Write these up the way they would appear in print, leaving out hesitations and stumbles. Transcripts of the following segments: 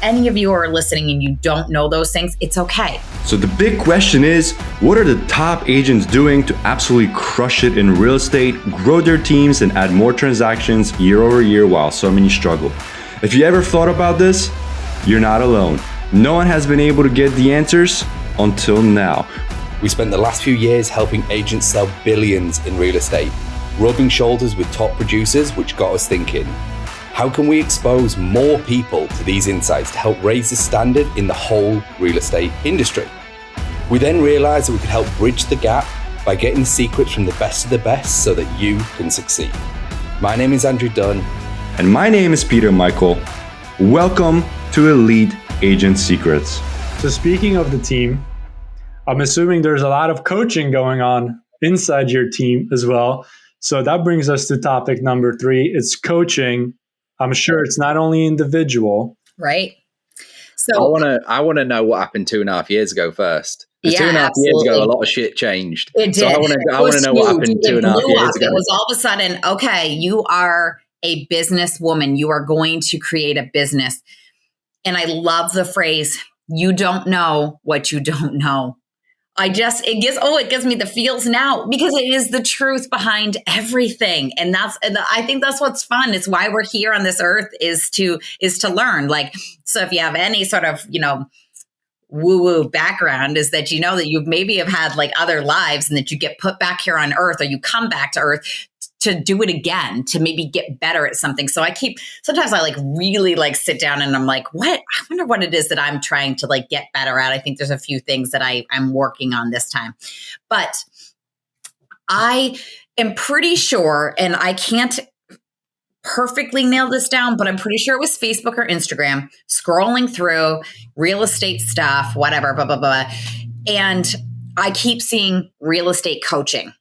any of you are listening and you don't know those things, it's okay. So the big question is, what are the top agents doing to absolutely crush it in real estate, grow their teams, and add more transactions year over year while so many struggle? If you ever thought about this, you're not alone. No one has been able to get the answers until now. We spent the last few years helping agents sell billions in real estate, rubbing shoulders with top producers, which got us thinking, how can we expose more people to these insights to help raise the standard in the whole real estate industry? We then realized that we could help bridge the gap by getting the secrets from the best of the best so that you can succeed. My name is Andrew Dunn. And my name is Peter Michael. Welcome to Elite Agent Secrets. So speaking of the team, I'm assuming there's a lot of coaching going on inside your team as well. So that brings us to topic number 3. It's coaching. I'm sure it's not only individual. Right. So I want to know what happened 2.5 years ago first. Yeah, 2.5 years ago, a lot of shit changed. It did. So I want to know what happened 2.5 years ago. It was all of a sudden, okay, you are a businesswoman. You are going to create a business. And I love the phrase, you don't know what you don't know. It gives me the feels now because it is the truth behind everything. And I think that's what's fun. It's why we're here on this earth is to learn. Like, so if you have any sort of, woo-woo background, is that you know that you maybe have had like other lives and that you get put back here on earth, or you come back to earth to do it again, to maybe get better at something. So sometimes I really sit down and I'm like, I wonder what it is that I'm trying to get better at. I think there's a few things that I'm working on this time, but I am pretty sure, and I can't perfectly nail this down, but I'm pretty sure it was Facebook or Instagram, scrolling through real estate stuff, whatever, blah, blah, blah. And I keep seeing real estate coaching.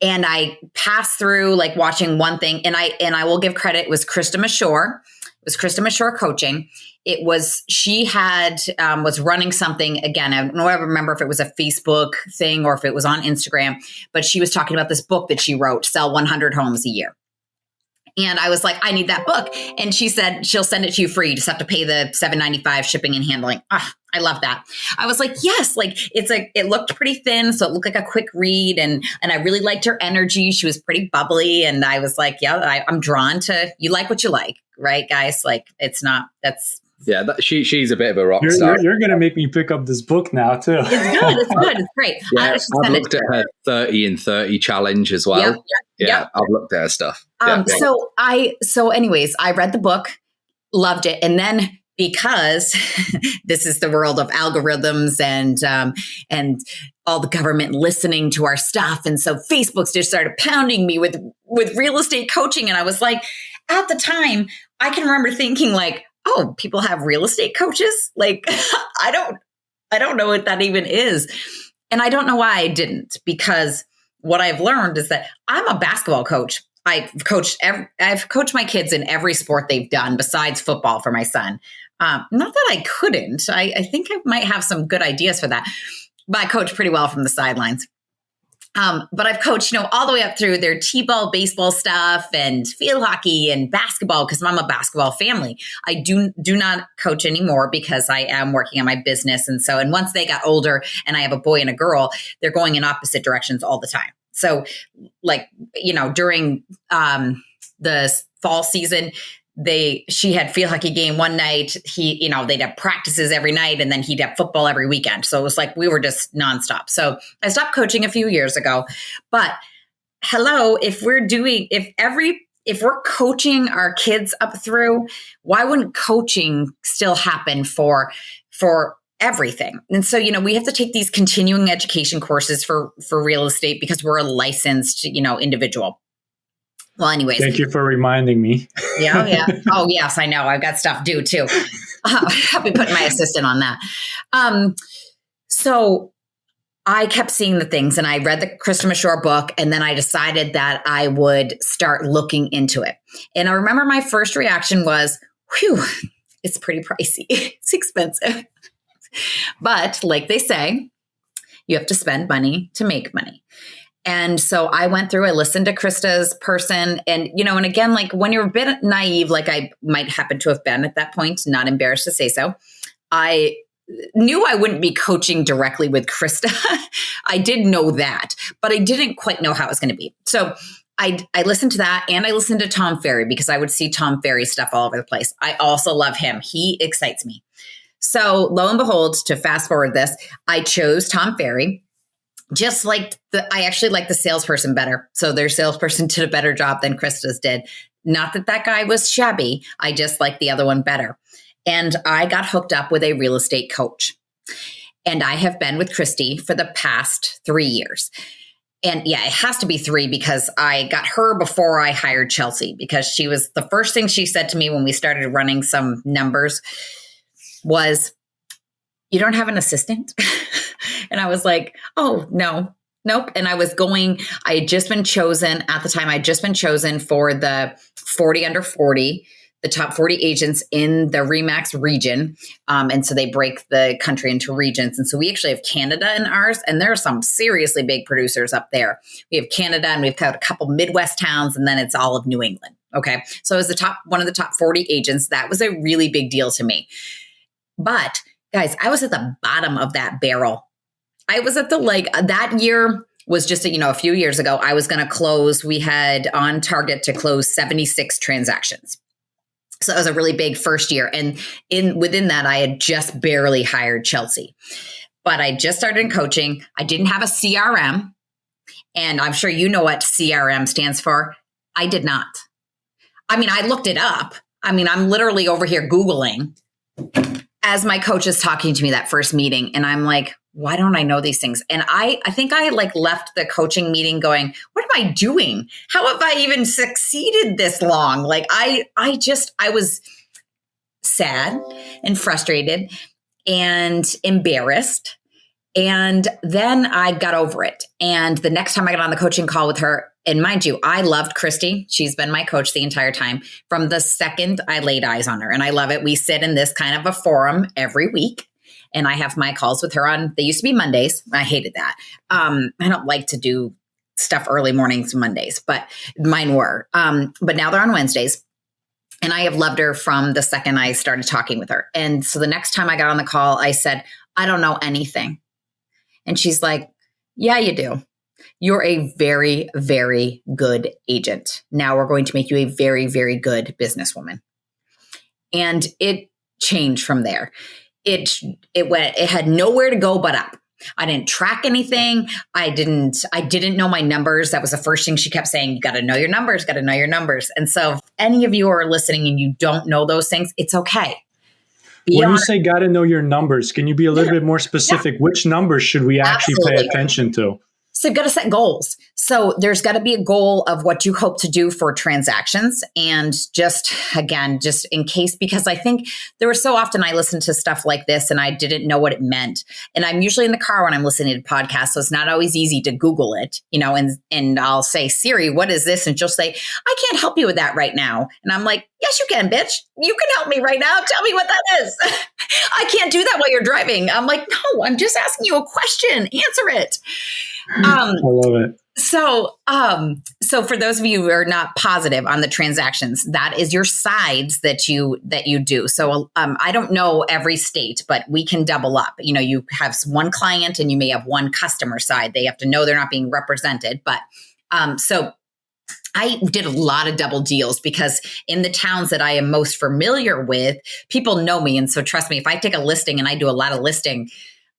And I passed through watching one thing, and I will give credit. It was Krista Mashore. It was Krista Mashore coaching. She was running something again. I don't remember if it was a Facebook thing or if it was on Instagram, but she was talking about this book that she wrote, Sell 100 Homes a Year. And I was like, I need that book. And she said, she'll send it to you free. You just have to pay the $7.95 shipping and handling. I love that. I was like, yes, it looked pretty thin. So it looked like a quick read. And I really liked her energy. She was pretty bubbly. And I was like, yeah, I'm drawn to, you like what you like, right, guys? Yeah, she's a bit of a rock star. You're going to make me pick up this book now, too. It's good. It's good. It's great. Yeah, I've looked at her 30 and 30 challenge as well. Yeah, I've looked at her stuff. So anyways, I read the book, loved it. And then because this is the world of algorithms and all the government listening to our stuff. And so Facebook's just started pounding me with real estate coaching. And I was like, at the time, I can remember thinking oh, people have real estate coaches? I don't know what that even is. And I don't know why I didn't, because what I've learned is that I'm a basketball coach. I've coached my kids in every sport they've done besides football for my son. Not that I couldn't. I think I might have some good ideas for that, but I coach pretty well from the sidelines. But I've coached, all the way up through their t-ball, baseball stuff and field hockey and basketball, because I'm a basketball family. I do not coach anymore because I am working on my business. And once they got older and I have a boy and a girl, they're going in opposite directions all the time. So during the fall season, she had field hockey game one night. They'd have practices every night, and then he'd have football every weekend. So it was we were just nonstop. So I stopped coaching a few years ago, but hello, if we're coaching our kids up through, why wouldn't coaching still happen for everything? And so, we have to take these continuing education courses for real estate because we're a licensed, individual. Well, anyways. Thank you for reminding me. Yeah. Oh, yes, I know. I've got stuff due too. I'll be putting my assistant on that. So I kept seeing the things, and I read the Krista Mashore book, and then I decided that I would start looking into it. And I remember my first reaction was, whew, it's pretty pricey. It's expensive. But like they say, you have to spend money to make money. And so I went through, I listened to Krista's person and, and again, like when you're a bit naive, like I might happen to have been at that point, not embarrassed to say so, I knew I wouldn't be coaching directly with Krista. I did know that, but I didn't quite know how it was going to be. So I listened to that and I listened to Tom Ferry because I would see Tom Ferry stuff all over the place. I also love him. He excites me. So lo and behold, to fast forward this, I chose Tom Ferry. Just like I actually like the salesperson better. So their salesperson did a better job than Krista's did. Not that that guy was shabby. I just like the other one better. And I got hooked up with a real estate coach. And I have been with Christy for the past 3 years. And yeah, it has to be 3 because I got her before I hired Chelsea, because she was the first thing she said to me when we started running some numbers was, "You don't have an assistant?" And I was like, "Oh, nope. And I had just been chosen at the time. I'd just been chosen for the 40 under 40, the top 40 agents in the REMAX region. And so they break the country into regions. And so we actually have Canada in ours, and there are some seriously big producers up there. We have Canada, and we've got a couple Midwest towns, and then it's all of New England. Okay. So as one of the top 40 agents, that was a really big deal to me. But guys, I was at the bottom of that barrel. I was at that year was just, a few years ago, I was going to close. We had on target to close 76 transactions. So that was a really big first year. And within that, I had just barely hired Chelsea, but I just started in coaching. I didn't have a CRM, and I'm sure you know what CRM stands for. I did not. I mean, I looked it up. I mean, I'm literally over here Googling as my coach is talking to me that first meeting. And I'm like, why don't I know these things? And I think I left the coaching meeting going, what am I doing? How have I even succeeded this long? I was sad and frustrated and embarrassed. And then I got over it. And the next time I got on the coaching call with her, and mind you, I loved Christy. She's been my coach the entire time from the second I laid eyes on her. And I love it. We sit in this kind of a forum every week. And I have my calls with her they used to be Mondays. I hated that. I don't like to do stuff early mornings Mondays, but mine were. But now they're on Wednesdays. And I have loved her from the second I started talking with her. And so the next time I got on the call, I said, I don't know anything. And she's like, yeah, you do. You're a very, very good agent. Now we're going to make you a very, very good businesswoman. And it changed from there. It had nowhere to go but up. I didn't track anything. I didn't know my numbers. That was the first thing she kept saying. You got to know your numbers, got to know your numbers. And so if any of you are listening and you don't know those things, it's okay. When you say got to know your numbers, can you be a little bit more specific? Yeah. Which numbers should we actually pay attention to? So you've got to set goals. So there's got to be a goal of what you hope to do for transactions. And just in case, because I think there were so often I listened to stuff like this and I didn't know what it meant. And I'm usually in the car when I'm listening to podcasts. So it's not always easy to Google it, and I'll say, Siri, what is this? And she'll say, I can't help you with that right now. And I'm like, yes, you can, bitch. You can help me right now. Tell me what that is. I can't do that while you're driving. I'm like, no, I'm just asking you a question. Answer it. I love it. So for those of you who are not positive on the transactions, that is your sides that you do. So I don't know every state, but we can double up. You have one client and you may have one customer side. They have to know they're not being represented. But so I did a lot of double deals because in the towns that I am most familiar with, people know me. And so trust me, if I take a listing and I do a lot of listing,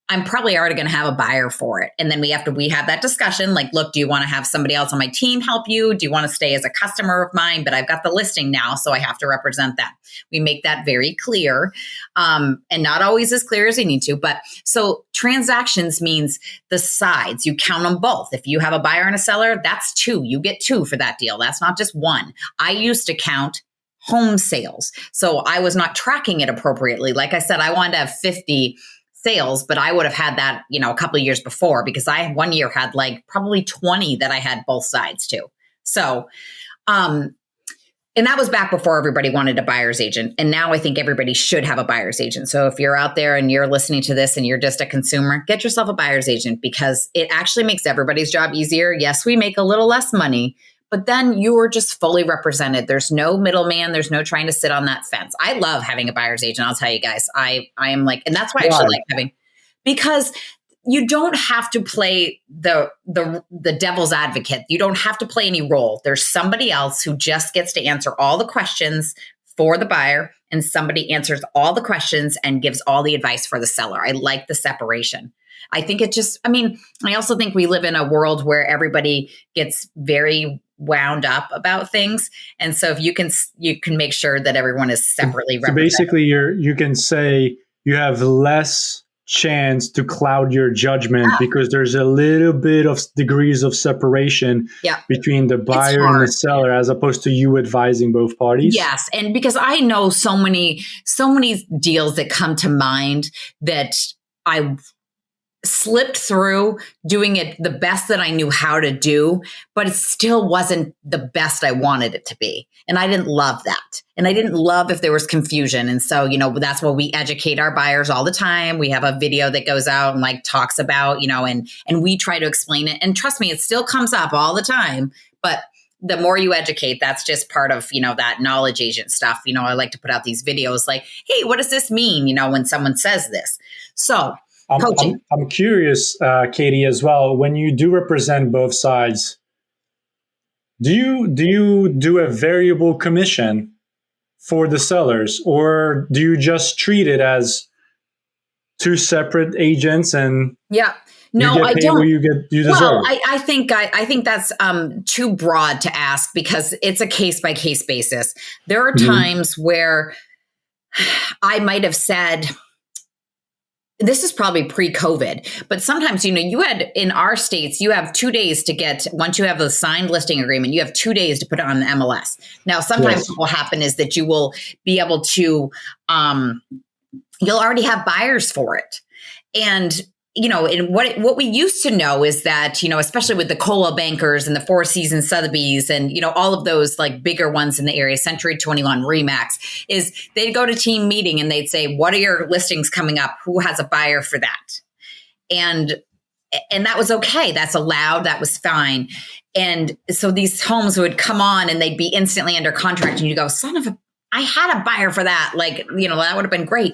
I'm probably already going to have a buyer for it. And then we have that discussion. Like, look, do you want to have somebody else on my team help you? Do you want to stay as a customer of mine? But I've got the listing now, so I have to represent that. We make that very clear, and not always as clear as you need to. But so transactions means the sides. You count them both. If you have a buyer and a seller, that's 2. You get 2 for that deal. That's not just 1. I used to count home sales. So I was not tracking it appropriately. Like I said, I wanted to have 50 sales, but I would have had that, a couple of years before, because I one year had probably 20 that I had both sides to. So, And that was back before everybody wanted a buyer's agent. And now I think everybody should have a buyer's agent. So if you're out there and you're listening to this and you're just a consumer, get yourself a buyer's agent, because it actually makes everybody's job easier. Yes, we make a little less money, but then you're just fully represented. There's no middleman. There's no trying to sit on that fence. I love having a buyer's agent. I'll tell you guys, I am like, and that's why I actually like having, because you don't have to play the devil's advocate. You don't have to play any role. There's somebody else who just gets to answer all the questions for the buyer, and somebody answers all the questions and gives all the advice for the seller. I like the separation. I think it just, I mean, I also think we live in a world where everybody gets very wound up about things. And so if you can make sure that everyone is separately represented. So basically you can say you have less chance to cloud your judgment because there's a little bit of degrees of separation between the buyer and the seller, as opposed to you advising both parties. Yes. And because I know so many deals that come to mind that I slipped through doing it the best that I knew how to do, but it still wasn't the best I wanted it to be. And I didn't love that. And I didn't love if there was confusion. And so, that's why we educate our buyers all the time. We have a video that goes out and like talks about, and we try to explain it. And trust me, it still comes up all the time, but the more you educate, that's just part of, that knowledge agent stuff. I like to put out these videos like, hey, what does this mean? when someone says this. So I'm curious, Katie, as well. When you do represent both sides, do you do a variable commission for the sellers, or do you just treat it as two separate agents and No, I don't. You deserve. Well, I think that's too broad to ask, because it's a case by case basis. There are times where I might have said, this is probably pre-COVID, but sometimes, you had in our states, you have 2 days to get, once you have a signed listing agreement, you have 2 days to put it on the MLS. Now, sometimes what will happen is that you will be able to, you'll already have buyers for it. And and what we used to know is that, especially with the Cola Bankers and the Four Seasons Sotheby's and, all of those like bigger ones in the area, Century 21, Remax, is they'd go to team meeting and they'd say, what are your listings coming up? Who has a buyer for that? And that was okay. That's allowed. That was fine. And so these homes would come on and they'd be instantly under contract, and you go, I had a buyer for that. Like, that would have been great.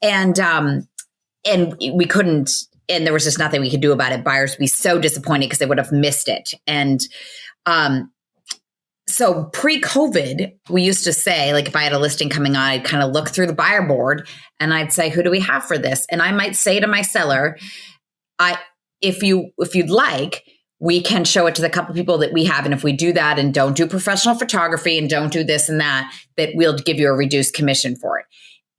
And we couldn't, and there was just nothing we could do about it. Buyers would be so disappointed because they would have missed it. And so pre-COVID, we used to say, like, if I had a listing coming on, I'd kind of look through the buyer board and I'd say, who do we have for this? And I might say to my seller, if you'd like, we can show it to the couple people that we have. And if we do that and don't do professional photography and don't do this and that we'll give you a reduced commission for it.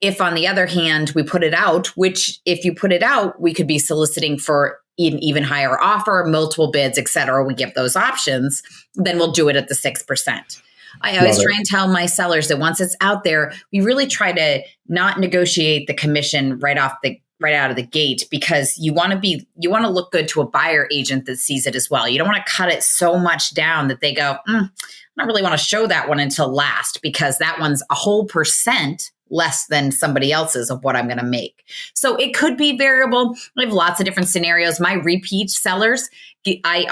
If, on the other hand, we put it out, which if you put it out, we could be soliciting for an even higher offer, multiple bids, et cetera. We give those options, then we'll do it at the 6%. I always try and tell my sellers that once it's out there, we really try to not negotiate the commission right out of the gate, because you want to look good to a buyer agent that sees it as well. You don't want to cut it so much down that they go, I don't really want to show that one until last, because that one's a whole percent less than somebody else's of what I'm going to make. So it could be variable. I have lots of different scenarios. My repeat sellers, I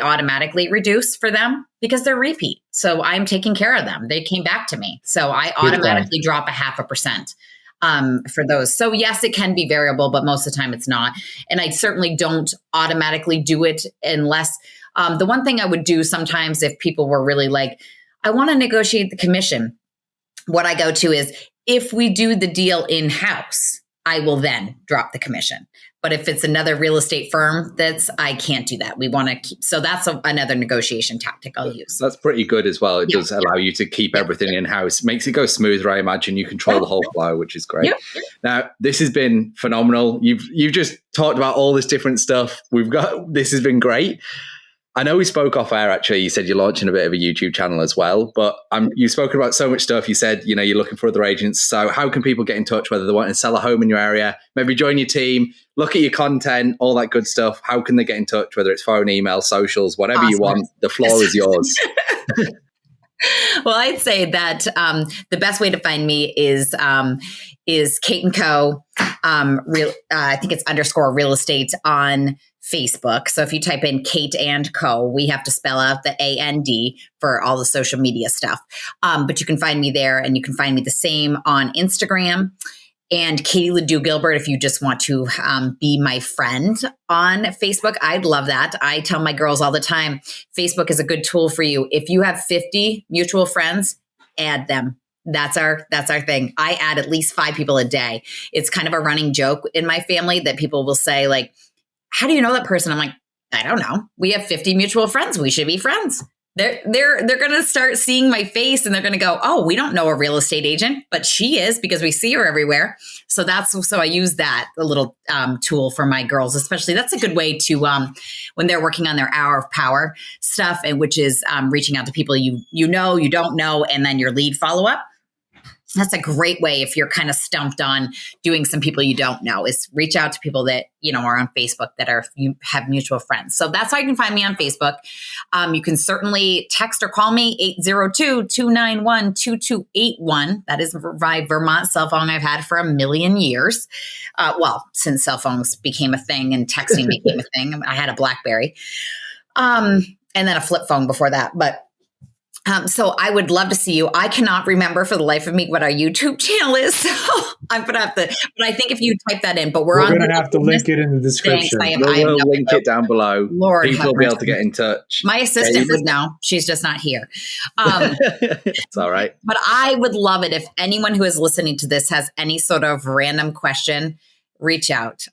automatically reduce for them because they're repeat. So I'm taking care of them. They came back to me. So I automatically drop 0.5% for those. So yes, it can be variable, but most of the time it's not. And I certainly don't automatically do it unless the one thing I would do sometimes if people were really like, I want to negotiate the commission, what I go to is, if we do the deal in-house, I will then drop the commission. But if it's another real estate firm, I can't do that. We want to keep, so that's another negotiation tactic I'll use. That's pretty good as well. It does allow you to keep everything in-house. Makes it go smoother, I imagine. You control the whole flow, which is great. Now, this has been phenomenal. You've just talked about all this different stuff. This has been great. I know we spoke off air, actually. You said you're launching a bit of a YouTube channel as well, but you've spoken about so much stuff. You said, you're looking for other agents. So how can people get in touch, whether they want to sell a home in your area, maybe join your team, look at your content, all that good stuff? How can they get in touch, whether it's phone, email, socials, whatever you want? The floor is yours. Well, I'd say that the best way to find me is Kate and Co. I think it's _real estate on Facebook. So if you type in Kate and Co, we have to spell out the AND for all the social media stuff. But you can find me there, and you can find me the same on Instagram. And Katie Ledoux Gilbert, if you just want to be my friend on Facebook, I'd love that. I tell my girls all the time, Facebook is a good tool for you. If you have 50 mutual friends, add them. That's our thing. I add at least 5 people a day. It's kind of a running joke in my family that people will say, like, how do you know that person? I'm like, I don't know. We have 50 mutual friends. We should be friends. They're going to start seeing my face, and they're going to go, oh, we don't know a real estate agent, but she is, because we see her everywhere. So I use that a little tool for my girls, especially. That's a good way to when they're working on their hour of power stuff, and which is reaching out to people you don't know, and then your lead follow up. That's a great way if you're kind of stumped on doing some people you don't know, is reach out to people that, are on Facebook you have mutual friends. So that's how you can find me on Facebook. You can certainly text or call me 802-291-2281. That is my Vermont cell phone I've had for 1 million years. Since cell phones became a thing and texting became a thing. I had a BlackBerry and then a flip phone before that. But so I would love to see you. I cannot remember for the life of me what our YouTube channel is. So I'm going to have to, but I think if you type that in, but we're going to have to link it in the description. We'll link it down below. Lord, people will be able to get in touch. My assistant is now, she's just not here. It's all right. But I would love it if anyone who is listening to this has any sort of random question, reach out.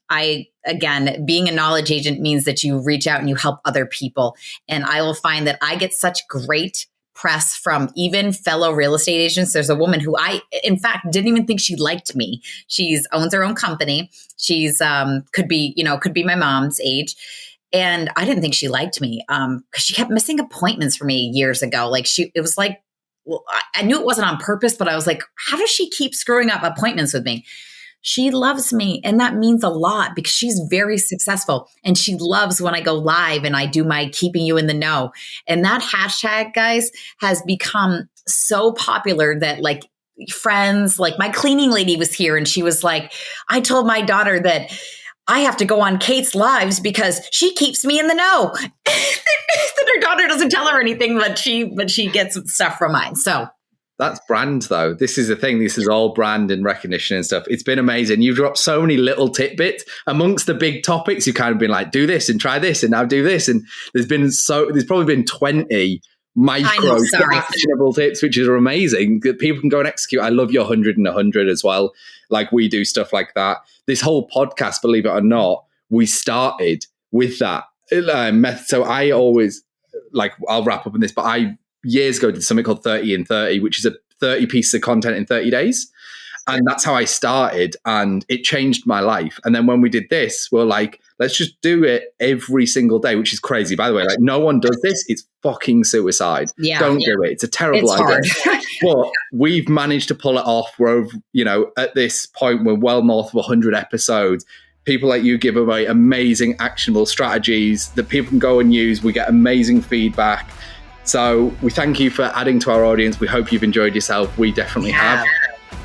Again, being a knowledge agent means that you reach out and you help other people. And I will find that I get such great press from even fellow real estate agents. There's a woman who in fact, didn't even think she liked me. She's owns her own company. She's could be my mom's age. And I didn't think she liked me because she kept missing appointments for me years ago. It was like, well, I knew it wasn't on purpose, but I was like, how does she keep screwing up appointments with me? She loves me. And that means a lot because she's very successful. And she loves when I go live and I do my keeping you in the know. And that hashtag, guys, has become so popular that friends, like my cleaning lady was here and she was like, I told my daughter that I have to go on Kate's lives because she keeps me in the know. That her daughter doesn't tell her anything, but she gets stuff from mine. So that's brand, though. This is the thing. This is all brand and recognition and stuff. It's been amazing. You've dropped so many little tidbits amongst the big topics. You've kind of been like, do this and try this and now do this. And there's probably been 20 micro actionable tips, which are amazing that people can go and execute. I love your 100 and 100 as well. Like we do stuff like that. This whole podcast, believe it or not, we started with that method. So I always I'll wrap up on this, but I years ago did something called 30 in 30, which is a 30 pieces of content in 30 days. And that's how I started, and it changed my life. And then when we did this, we're like, let's just do it every single day, which is crazy. By the way, no one does this. It's fucking suicide. Yeah, Don't do it. It's a terrible idea. But we've managed to pull it off. We're over, at this point, we're well north of 100 episodes. People like you give away amazing actionable strategies that people can go and use. We get amazing feedback. So we thank you for adding to our audience. We hope you've enjoyed yourself. We definitely have.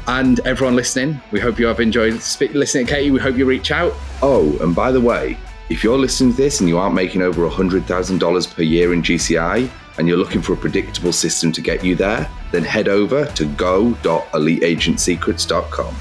And everyone listening, we hope you have enjoyed listening to Katie. We hope you reach out. Oh, and by the way, if you're listening to this and you aren't making over $100,000 per year in GCI and you're looking for a predictable system to get you there, then head over to go.eliteagentsecrets.com.